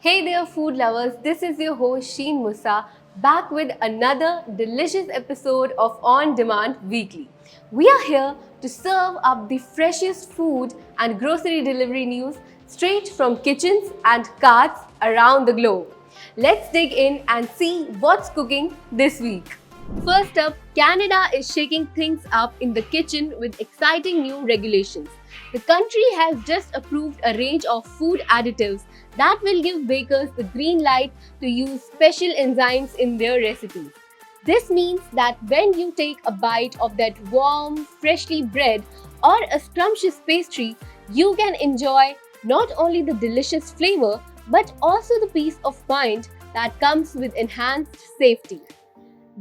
Hey there, food lovers. This is your host Sheen Mussa, back with another delicious episode of On Demand Weekly. We are here to serve up the freshest food and grocery delivery news straight from kitchens and carts around the globe. Let's dig in and see what's cooking this week. First up, Canada is shaking things up in the kitchen with exciting new regulations. The country has just approved a range of food additives that will give bakers the green light to use special enzymes in their recipes. This means that when you take a bite of that warm, freshly bread or a scrumptious pastry, you can enjoy not only the delicious flavor but also the peace of mind that comes with enhanced safety.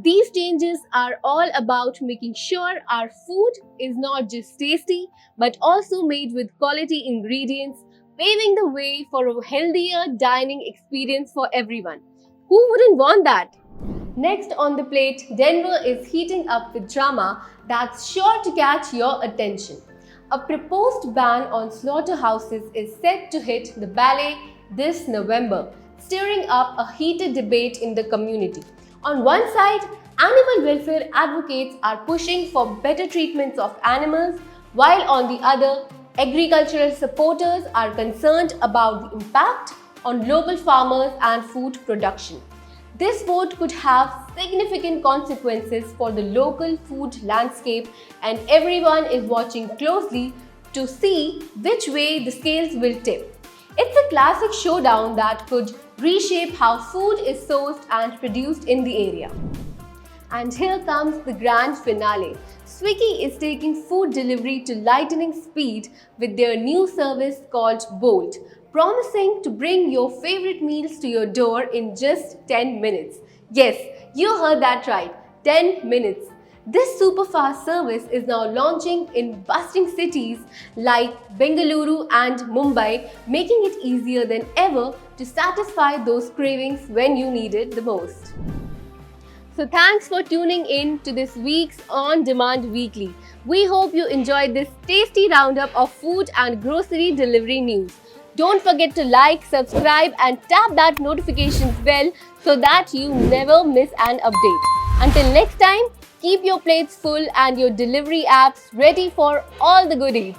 These changes are all about making sure our food is not just tasty but also made with quality ingredients, paving the way for a healthier dining experience for everyone. Who wouldn't want that? Next on the plate, Denver is heating up with drama that's sure to catch your attention. A proposed ban on slaughterhouses is set to hit the ballet this November, stirring up a heated debate in the community. On one side, animal welfare advocates are pushing for better treatments of animals, while on the other, agricultural supporters are concerned about the impact on local farmers and food production. This vote could have significant consequences for the local food landscape, and everyone is watching closely to see which way the scales will tip. It's a classic showdown that could reshape how food is sourced and produced in the area. And here comes the grand finale. Swiggy is taking food delivery to lightning speed with their new service called Bolt, promising to bring your favorite meals to your door in just 10 minutes. Yes, you heard that right, 10 minutes. This super fast service is now launching in bustling cities like Bengaluru and Mumbai, making it easier than ever to satisfy those cravings when you need it the most. So thanks for tuning in to this week's On Demand Weekly. We hope you enjoyed this tasty roundup of food and grocery delivery news. Don't forget to like, subscribe and tap that notifications bell so that you never miss an update. Until next time, keep your plates full and your delivery apps ready for all the goodies.